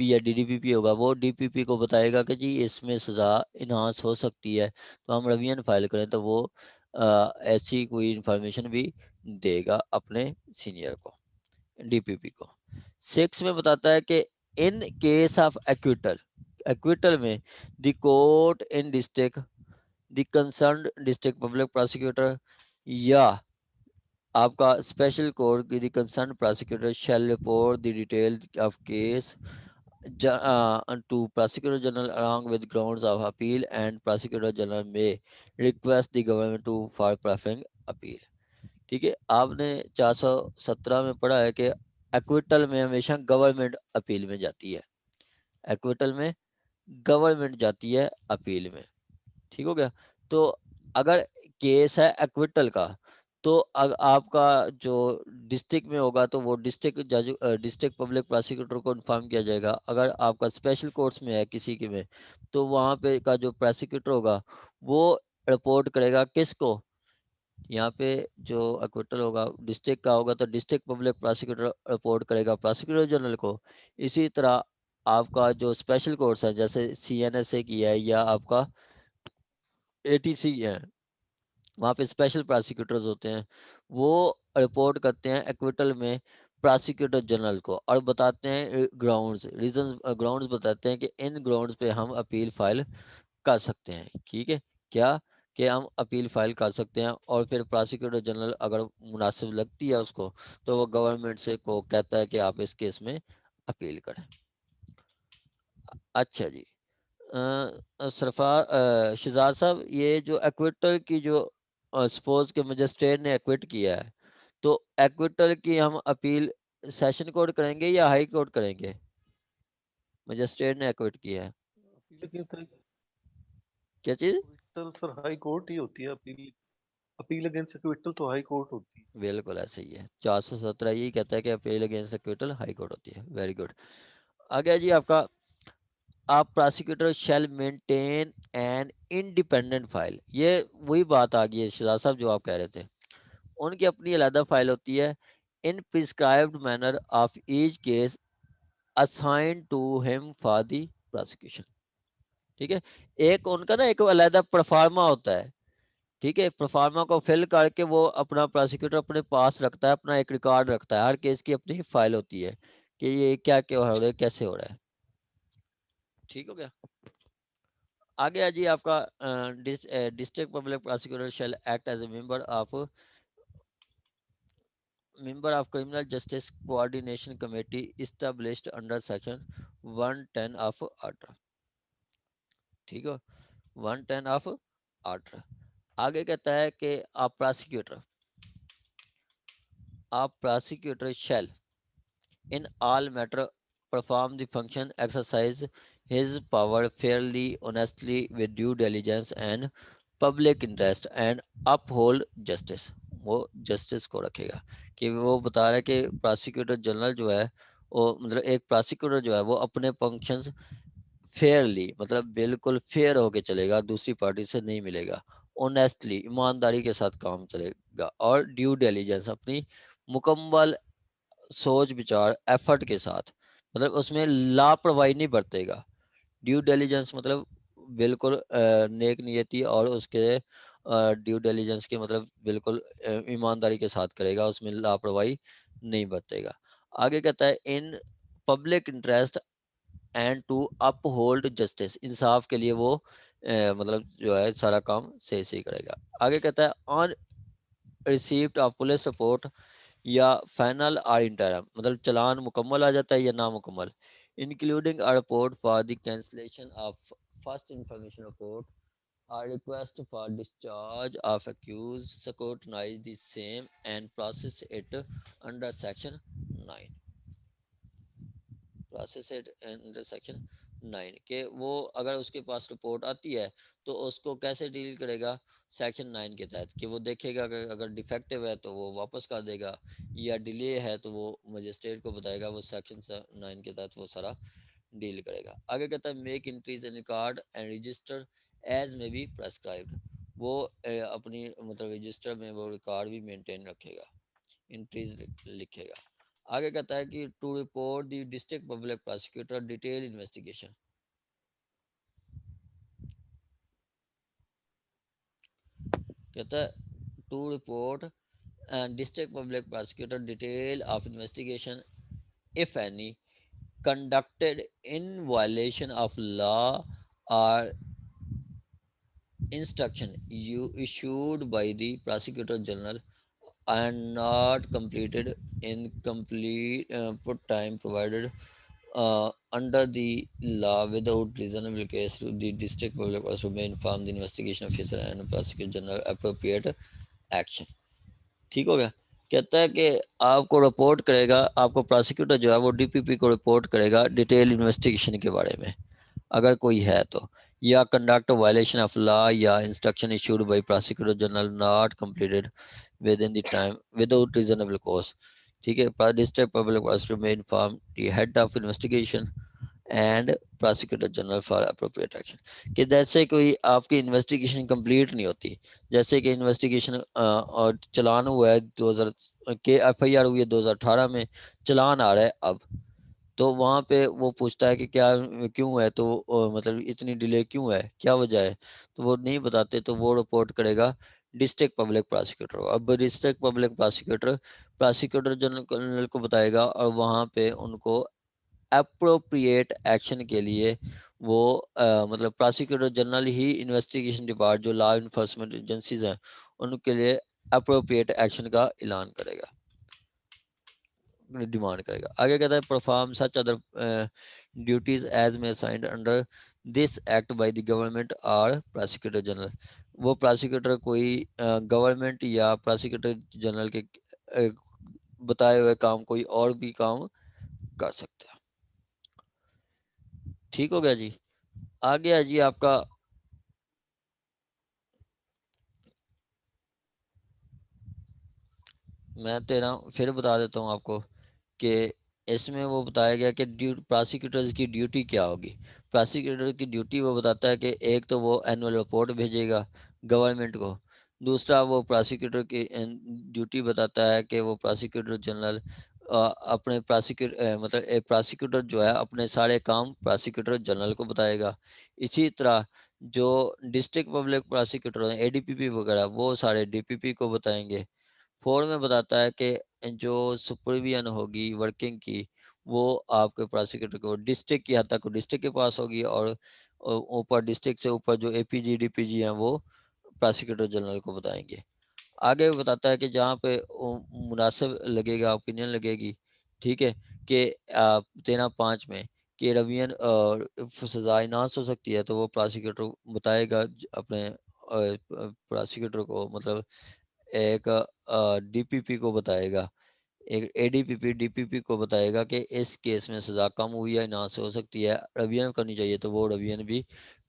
پی یا D D P پی ہوگا، وہ ڈی پی پی کو بتائے گا کہ جی اس میں سزا انہانس ہو سکتی ہے، تو ہم ریویژن فائل کریں، تو وہ ایسی کوئی انفارمیشن بھی دے گا اپنے سینئر کو، ڈی پی پی کو۔ 6 میں بتاتا ہے کہ in case of acquittal, acquittal میں the court in district, the concerned district public prosecutor یا آپ کا special court the concerned prosecutor shell report the detail of case to Prosecutor General along with grounds of appeal, and Prosecutor General may request the government to for preferring appeal۔ ٹھیک ہے، آپ نے 417 میں پڑھا ہے کہ ایکویٹل میں ہمیشہ گورنمنٹ اپیل میں جاتی ہے، ایکویٹل میں گورنمنٹ جاتی ہے اپیل میں، ٹھیک ہو گیا۔ تو اگر کیس ہے ایکویٹل کا، تو آپ کا جو ڈسٹرکٹ میں ہوگا تو وہ ڈسٹرکٹ جج، ڈسٹرکٹ پبلک پروسیکیوٹر کو انفارم کیا جائے گا۔ اگر آپ کا اسپیشل کورٹس میں ہے کسی کے میں، تو وہاں پہ کا جو پروسیکیوٹر ہوگا وہ رپورٹ کرے گا کس کو، یہاں پہ جو ایکویٹل ہوگا ڈسٹرکٹ کا ہوگا تو ڈسٹرکٹ پبلک پروسیکیوٹر رپورٹ کرے گا پروسیکیوٹر جنرل کو۔ اسی طرح آپ کا جو اسپیشل کورٹس ہے جیسے سی این ایس اے کی ہے یا آپ کا اے ٹی سی ہے، وہاں پہ اسپیشل پروسیکیوٹرز ہوتے ہیں، وہ رپورٹ کرتے ہیں ایکویٹل میں پروسیکیوٹر جنرل کو، اور بتاتے ہیں گراؤنڈز، ریزنز، گراؤنڈز بتاتے ہیں کہ ان گراؤنڈز پہ ہم اپیل فائل کر سکتے ہیں، ٹھیک ہے، کیا کہ ہم اپیل فائل کر سکتے ہیں، اور پھر پروسیکیوٹر جنرل اگر مناسب لگتی ہے اس کو تو وہ گورنمنٹ سے کو کہتا ہے کہ آپ اس کیس میں اپیل کریں۔ اچھا جی، شہزاد صاحب، یہ جو ایکویٹر کی جو سپوز کہ مجسٹریٹ نے ایکویٹ کیا ہے، تو ایکویٹر کی ہم اپیل سیشن کورٹ کریں گے یا ہائی کورٹ کریں گے؟ مجسٹریٹ نے ایکویٹ کیا ہے، کیا چیز؟ سر ہائی کورٹ ہی ہوتی ہے، اپیل اگینسٹ ایکویٹل تو ہائی کورٹ ہوتی ہے۔ بالکل ایسے ہی ہے، 417 یہی کہتا ہے کہ appeal against acquittal high court ہوتی ہے۔ Very good. آگے جی آپ کا، آپ prosecutor shell maintain an independent file, یہ وہی بات آ گئی ہے شہزاد صاحب جو آپ کہہ رہے تھے، ان کی اپنی علیحدہ فائل ہوتی ہے، in prescribed manner of each case assigned to him for the prosecution, ٹھیک ہے۔ ایک ان کا نا ایک علیحدہ پرفارما ہوتا ہے، ٹھیک ہے، پرفارما کو فل کر کے وہ اپنا پروسیکیوٹر اپنے پاس رکھتا ہے، اپنا ایک ریکارڈ رکھتا ہے، ہر کیس کی اپنی فائل ہوتی ہے کہ یہ کیا کیا ہو رہا ہے، کیسے ہو رہا ہے، ٹھیک ہو گیا۔ آگے جی آپ کا district public prosecutor shell act as a member of criminal justice coordination committee established under section 110 of order، ٹھیک ہے، 110 of order۔ آگے کہتا ہے کہ آپ prosecutor shell in all matter perform the function, exercise his power fairly, honestly, with due diligence and public interest, and uphold justice، وہ justice کو رکھے گا، کہ وہ بتا رہا ہے کہ پروسیکیوٹر جنرل جو ہے وہ مطلب ایک پروسیکیوٹر جو ہے وہ اپنے فنکشنز فیئرلی، مطلب بالکل فیئر ہو کے چلے گا، دوسری پارٹی سے نہیں ملے گا، اونیسٹلی، ایمانداری کے ساتھ کام چلے گا، اور ڈیو ڈیلیجنس، اپنی مکمل سوچ بچار ایفرٹ کے ساتھ، مطلب اس میں لاپرواہی نہیں برتے گا، ڈیو ڈیلیجنس مطلب بالکل نیک نیتی، اور اس کے ڈیو ڈیلیجنس کے مطلب بالکل ایمانداری کے ساتھ کرے گا، اس میں لاپرواہی نہیں برتے گا۔ آگے کہتا ہے in public interest and to up hold justice, انصاف کے لیے وہ مطلب جو ہے سارا کام صحیح صحیح کرے گا۔ آگے کہتا ہے on receipt of police report یا فائنل اور انٹرم، مطلب چلان مکمل آ جاتا ہے یا نامکمل، including a report for the cancellation of first information report اور request for discharge of accused, scrutinize the same and process it under section 9، process it under section 9، کہ وہ اگر اس کے پاس رپورٹ آتی ہے تو اس کو کیسے ڈیل کرے گا، سیکشن 9 کے تحت، کہ وہ دیکھے گا کہ اگر ڈیفیکٹیو ہے تو وہ واپس کر دے گا، یا ڈیلے ہے تو وہ مجسٹریٹ کو بتائے گا، وہ سیکشن 9 کے تحت وہ سارا ڈیل کرے گا۔ آگے کہتا ہے make entries in record and register as may be prescribed, وہ اپنی مطلب رجسٹر میں وہ ریکارڈ بھی مینٹین رکھے گا، انٹریز لکھے گا۔ آگے کہتا ہے کہ to report the district public prosecutor detail investigation. کہتا ہے to report district public prosecutor detail of investigation if any conducted in violation of law or instruction you issued by the prosecutor general and not completed in complete put time provided under the law without reasonable case to the district public also may inform the investigation officer and prosecutor general appropriate action. ٹھیک ہو گیا. کہتا ہے کہ آپ کو report کرے گا, آپ کو پراسیکیوٹر جو ہے وہ ڈی پی پی کو رپورٹ کرے گا ڈیٹیل انویسٹیگیشن کے بارے میں اگر کوئی ہے تو, یا کنڈکٹ وائلیشن آف لا یا instruction issued by prosecutor general not completed within the time without reasonable cause. ٹھیک ہے. District public prosecutor may inform the head of investigation and prosecutor general for appropriate action. کہ جیسے کوئی آپ کی investigation complete نہیں ہوتی, جیسے کہ انویسٹیگیشن اور چلان ہوا ہے 2000 کے ایف آئی آر ہوئی ہے 2018 میں, چلان آ رہا ہے اب, تو وہاں پہ وہ پوچھتا ہے کہ کیا کیوں ہے, تو مطلب اتنی ڈیلے کیوں ہے, کیا وجہ ہے, تو وہ نہیں بتاتے تو وہ رپورٹ کرے گا ڈسٹرکٹ پبلک پراسیکیوٹر. اب ڈسٹرکٹ پبلک پراسیکیوٹر جنرل کو بتائے گا, اور وہاں پہ ان کو اپروپریٹ ایکشن کے لیے وہ مطلب پراسیکیوٹر جنرل ہی انویسٹیگیشن ڈپارٹ جو لا انفورسمنٹ ایجنسیز ہیں ان کے لیے اپروپریٹ ایکشن کا اعلان کرے گا, ڈیمانڈ کرے گا. آگے کہتا ہے perform such other duties as may assigned under this act by the government اور پراسیکیوٹر جنرل. وہ پراسیکیوٹر کوئی گورنمنٹ یا پراسیکیوٹر جنرل کے بتائے ہوئے کام کوئی اور بھی کام کر سکتے ہیں. ٹھیک ہو گیا جی. آگے ہے جی آپ کا میں تیرا پھر بتا دیتا ہوں آپ کو کہ اس میں وہ بتایا گیا کہ پراسیکیوٹرز کی ڈیوٹی کیا ہوگی. پراسیکیوٹر کی ڈیوٹی وہ بتاتا ہے کہ ایک تو وہ اینول رپورٹ بھیجے گا گورنمنٹ کو, دوسرا وہ پراسیکیوٹر کی ڈیوٹی بتاتا ہے کہ وہ پراسیکیوٹر جنرل اپنے مطلب پراسیکیوٹر جو ہے اپنے سارے کام پراسیکیوٹر جنرل کو بتائے گا. اسی طرح جو ڈسٹرکٹ پبلک پراسیکیوٹر ہیں اے ڈی پی پی وغیرہ وہ سارے ڈی پی پی کو بتائیں گے. فور میں بتاتا ہے کہ جو سپرویژن ہوگی ورکنگ کی وہ آپ کے پراسیکیوٹر کو ڈسٹرکٹ کی حد تک ڈسٹرکٹ کے پاس ہوگی, اور اوپر ڈسٹرکٹ سے اوپر جو اے پی جی ڈی پی جی ہیں وہ پراسیکیوٹر جنرل کو بتائیں گے. آگے بتاتا ہے کہ جہاں پہ مناسب لگے گا اوپینین لگے گی, ٹھیک ہے, کہ 13(5) میں کہ روین سزا انہانس ہو سکتی ہے, تو وہ پراسیکیوٹر بتائے گا اپنے پراسیکیوٹر کو, مطلب ایک ڈی پی پی کو بتائے گا, ایک اے D P P D P پی کو بتائے گا کہ اس کیس میں سزا کم ہوئی ہے انہانس ہو سکتی ہے, روین کرنی چاہیے تو وہ روین بھی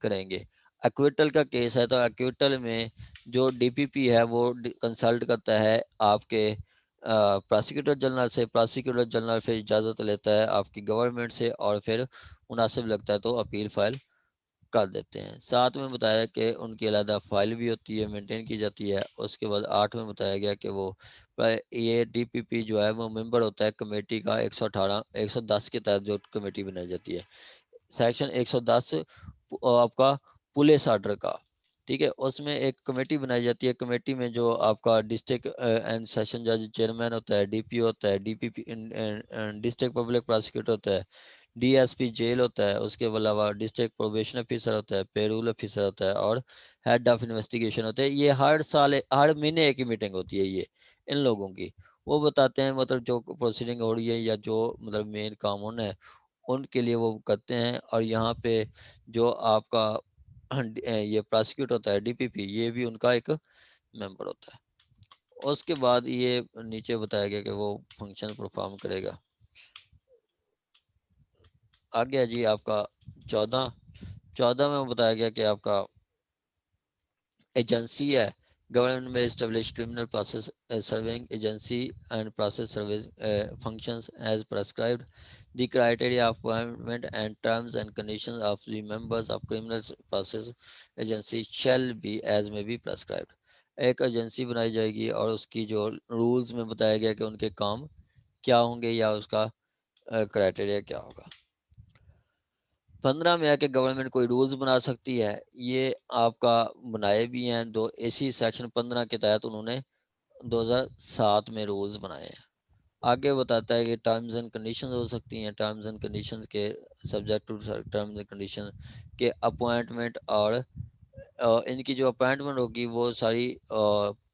کریں گے. ایکویٹل کا کیس ہے تو ایکویٹل میں جو ڈی پی پی ہے وہ کنسلٹ کرتا ہے آپ کے پراسیکیوٹر جنرل سے, پراسیکیوٹر جنرل پھر اجازت لیتا ہے آپ کی گورنمنٹ سے, اور پھر مناسب لگتا ہے تو اپیل فائل کر دیتے ہیں. 7 میں بتایا کہ ان کی علیحدہ فائل بھی ہوتی ہے, مینٹین کی جاتی ہے. اس کے بعد 8 میں بتایا گیا کہ وہ یہ ڈی پی پی جو ہے وہ ممبر ہوتا ہے کمیٹی کا 110 کے تحت جو کمیٹی بنائی جاتی ہے, سیکشن 110 آپ کا پولیس آرڈر کا, ٹھیک ہے. اس میں ایک کمیٹی بنائی جاتی ہے, کمیٹی میں جو آپ کا ڈسٹرکٹ اینڈ سیشن جج چیئرمین ہوتا ہے, ڈی پی ہوتا ہے, ڈی پی پی ڈسٹرکٹ پبلک پراسیکیوٹر ہوتا ہے, ڈی ایس پی جیل ہوتا ہے, اس کے علاوہ ڈسٹرکٹ پروبیشن آفیسر ہوتا ہے, پیرول آفیسر ہوتا ہے, اور ہیڈ آف انویسٹیگیشن ہوتے ہیں. یہ ہر سال ہر مہینے ایک ہی میٹنگ ہوتی ہے یہ ان لوگوں کی. وہ بتاتے ہیں مطلب جو پروسیڈنگ ہو رہی ہے یا جو مطلب مین کام ہونا ہے ان کے لیے وہ کرتے ہیں. اور یہاں پہ جو آپ کا یہ پراسیکیوٹ ہوتا ہے ڈی پی پی, یہ بھی ان کا ایک ممبر ہوتا ہے. اس کے بعد یہ نیچے بتایا گیا کہ وہ فنکشن پرفارم کرے گا. آگے جی آپ کا 14 میں بتایا گیا کہ آپ کا ایجنسی ہے government may establish criminal process serving agency and process service functions as prescribed the criteria of appointment and terms and conditions of the members of criminal process agency shall be as may be prescribed. ایک ایجنسی بنائی جائے گی اور اس کی جو rules میں بتایا گیا کہ ان کے کام کیا ہوں گے یا اس کا کرائٹیریا کیا ہوگا۔ 15 میں آ کے گورنمنٹ کوئی رولز بنا سکتی ہے، یہ آپ کا بنائے بھی ہیں دو اسی سیکشن 15 کے تحت انہوں نے 2007 میں رولز بنائے ہیں۔ آگے بتاتا ہے کہ ٹرمز اینڈ کنڈیشنز ہو سکتی ہیں، ٹرمز اینڈ کنڈیشنز کے subject to terms and condition کے اپوائنٹمنٹ، اور ان کی جو اپوائنٹمنٹ ہوگی وہ ساری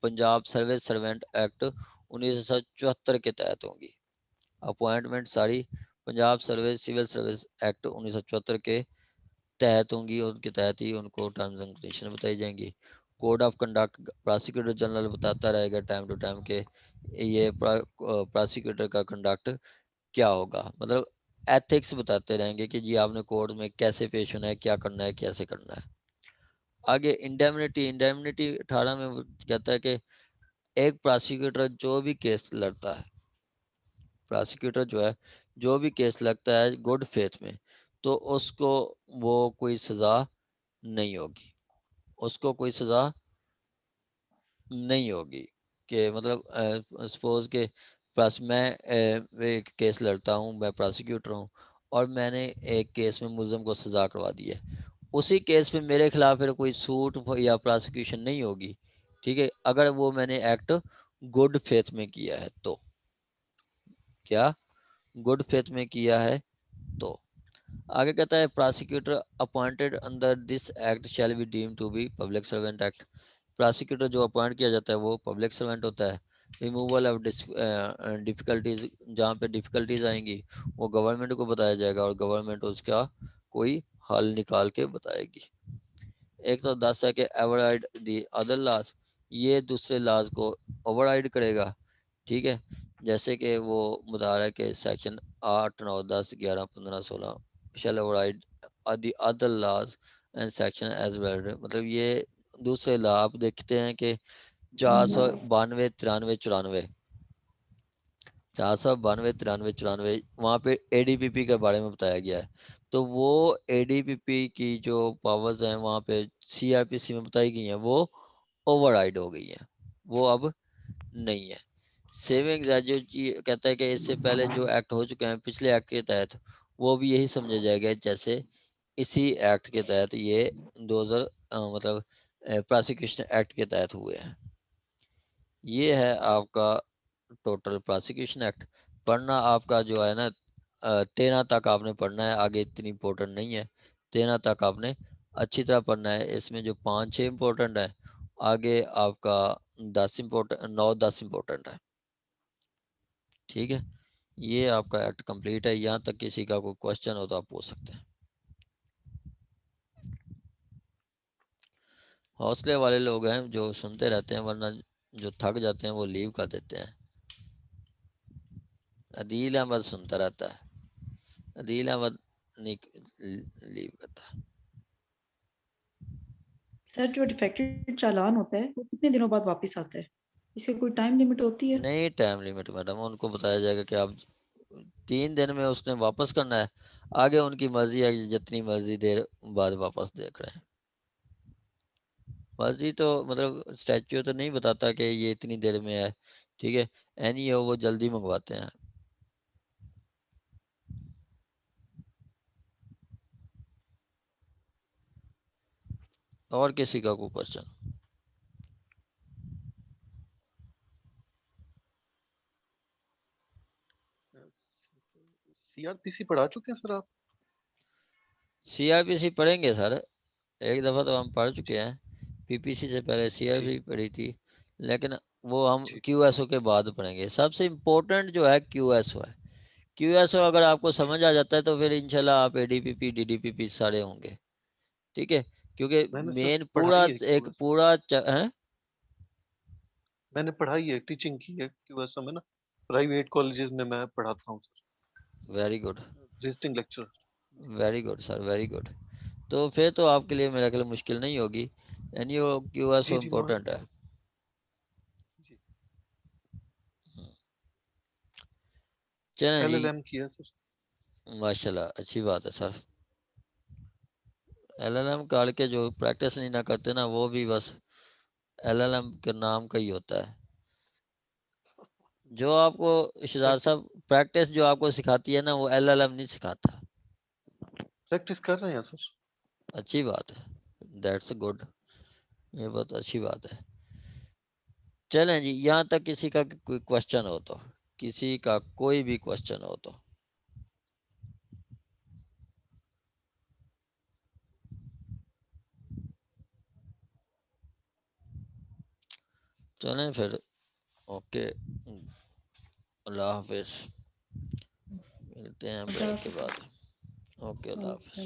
پنجاب سروس سروینٹ ایکٹ 1974 کے تحت ہوں گی۔ اپوائنٹمنٹ ساری Punjab service civil service act 1974 کے تحت ہوں گی، ان کے تحت ہی ان کو ٹرمز اینڈ کنڈیشن بتائی جائیں گی۔ Code of conduct prosecutor general بتاتا رہے گا ٹائم ٹو ٹائم کہ یہ پراسیکیوٹر کا کنڈکٹ کیا ہوگا، مطلب ایتھکس بتاتے رہیں گے کہ جی آپ نے کورٹ میں کیسے پیش ہونا ہے، کیا کرنا ہے، کیسے کرنا ہے۔ آگے انڈیمنٹی 18 میں وہ کہتا ہے کہ ایک پراسیکیوٹر جو بھی کیس لڑتا ہے، پراسیکیوٹر جو ہے جو بھی کیس لگتا ہے گڈ فیتھ میں، تو اس کو وہ کوئی سزا نہیں ہوگی، اس کو کوئی سزا نہیں ہوگی کہ مطلب سپوز کہ میں ایک کیس لڑتا ہوں، میں پراسیکیوٹر ہوں اور میں نے ایک کیس میں ملزم کو سزا کروا دی ہے، اسی کیس میں میرے خلاف پھر کوئی سوٹ یا پراسیکیوشن نہیں ہوگی، ٹھیک ہے، اگر وہ میں نے ایکٹ گڈ فیتھ میں کیا ہے تو، کیا گڈ فیتھ میں کیا ہے تو۔ آگے کہتا ہے prosecutor appointed under this act shall be deemed to be public servant act, prosecutor جو اپوائنٹ کیا جاتا ہے وہ پبلک سروینٹ ہوتا ہے۔ ریموول آف ڈیفیکلٹیز، جہاں پہ ڈیفیکلٹیز آئیں گی وہ گورنمنٹ کو بتایا جائے گا اور گورنمنٹ اس کا کوئی حل نکال کے بتائے گی۔ 110 ہے کہ ever ride the other laws, یہ دوسرے لاز کو اوور رائڈ کرے گا، ٹھیک ہے، جیسے کہ وہ بتا رہا ہے کہ section 8، 9، 10، 11، 15، 16 shall override the other laws and section as well, مطلب یہ دوسرے لا آپ دیکھتے ہیں کہ 492، 93، 94، 492، 93، 94 وہاں پہ اے ڈی پی پی کے بارے میں بتایا گیا ہے، تو وہ اے ڈی پی پی کی جو پاورز ہیں وہاں پہ سی آر پی سی میں بتائی گئی ہیں وہ اوور رائڈ ہو گئی ہیں، وہ اب نہیں ہے۔ سیونگز ہے جو کہتا ہے کہ اس سے پہلے جو ایکٹ ہو چکے ہیں پچھلے ایکٹ کے تحت وہ بھی یہی سمجھا جائے گا جیسے اسی ایکٹ کے تحت یہ 2000 مطلب پراسیکیوشن ایکٹ کے تحت ہوئے ہیں۔ یہ ہے آپ کا ٹوٹل پراسیکیوشن ایکٹ۔ پڑھنا آپ کا جو ہے نا 13 تک آپ نے پڑھنا ہے، آگے اتنی امپورٹنٹ نہیں ہے، 13 تک آپ نے اچھی طرح پڑھنا ہے، اس میں جو 5-6 امپورٹنٹ ہے، آگے آپ کا 10 امپورٹنٹ، 9-10 امپورٹنٹ ہے، ٹھیک ہے۔ یہ آپ کا ایکٹ کمپلیٹ ہے، یہاں تک کسی کا کوئی کوشچن ہو تو آپ پوچھ سکتے ہیں۔ حوصلے والے لوگ ہیں جو سنتے رہتے ہیں، ورنہ جو تھک جاتے ہیں وہ لیو کر دیتے ہیں۔ عدیل احمد سنتا رہتا ہے، عدیل احمد نہیں لیو کرتا۔ سر جو ڈیفیکٹڈ چالان ہوتا ہے وہ کتنے دنوں بعد واپس آتا ہے؟ اس کی کوئی ٹائم لمٹ ہوتی ہے؟ نہیں ٹائم لیمٹ میڈم، ان کو بتایا جائے گا کہ آپ 3 دن میں اس نے واپس کرنا ہے، آگے ان کی مرضی ہے جتنی مرضی دیر بعد واپس دیکھ رہے ہیں۔ مرضی تو مطلب اسٹیچو تو نہیں بتاتا کہ یہ اتنی دیر میں ہے، ٹھیک ہے، اینی ہو وہ جلدی منگواتے ہیں۔ اور کسی کا کوئی کوشچن؟ سی آر پی سی پڑھا چکے ہیں سر آپ؟ سی آر پی سی پڑھیں گے سر، ایک دفعہ تو ہم پڑھ جی چکے ہیں، پی پی سی سے پہلے سی آر جی پی سی پڑھی تھی، لیکن وہ ہم جی کیو ایس او کے بعد پڑھیں گے۔ سب سے امپورٹنٹ جو ہے کیو ایس او ہے، کیو ایس او اگر آپ کو جی سمجھ آ جاتا ہے تو پھر انشاءاللہ آپ A D P P D D P P سارے ہوں گے، ٹھیک ہے، کیونکہ میں نے سر مین پورا پڑھائی ہے کیو ایک ایس او، پورا ہے۔ میں نے پڑھائی ہے، ٹیچنگ کی ہے کیو ایس او میں نا، پرائیویٹ کالجز میں میں پڑھاتا ہوں sir, very good, visiting lecture. Very good sir, very good, تو پھر تو آپ کے لیے میرا خیال مشکل نہیں ہوگی، یعنی وہ کیو ایس جی او جی امپورٹنٹ ہے۔ جی چلیں ایل جی، ایل ایم کیا ہے سر۔ ماشاء اللہ اچھی بات ہے سر۔ ایل ایل ایم کر کے جو پریکٹس نہیں نہ کرتے نا وہ بھی بس ایل ایل ایم کے نام کا ہی ہوتا ہے۔ جو آپ کو اشتہار پریکٹس صاحب پریکٹس جو آپ کو سکھاتی ہے نا وہ LLM نہیں سکھاتا. پریکٹس کر رہے ہیں سر. اچھی بات ہے. That's good. یہ بہت اچھی بات ہے. چلیں جی یہاں تک کسی کا کوئی کوشچن ہو تو, کسی کا کوئی بھی کوشچن ہو تو. چلیں پھر اوکے, اللہ حافظ, ملتے ہیں بریک کے بعد. اوکے اللہ حافظ.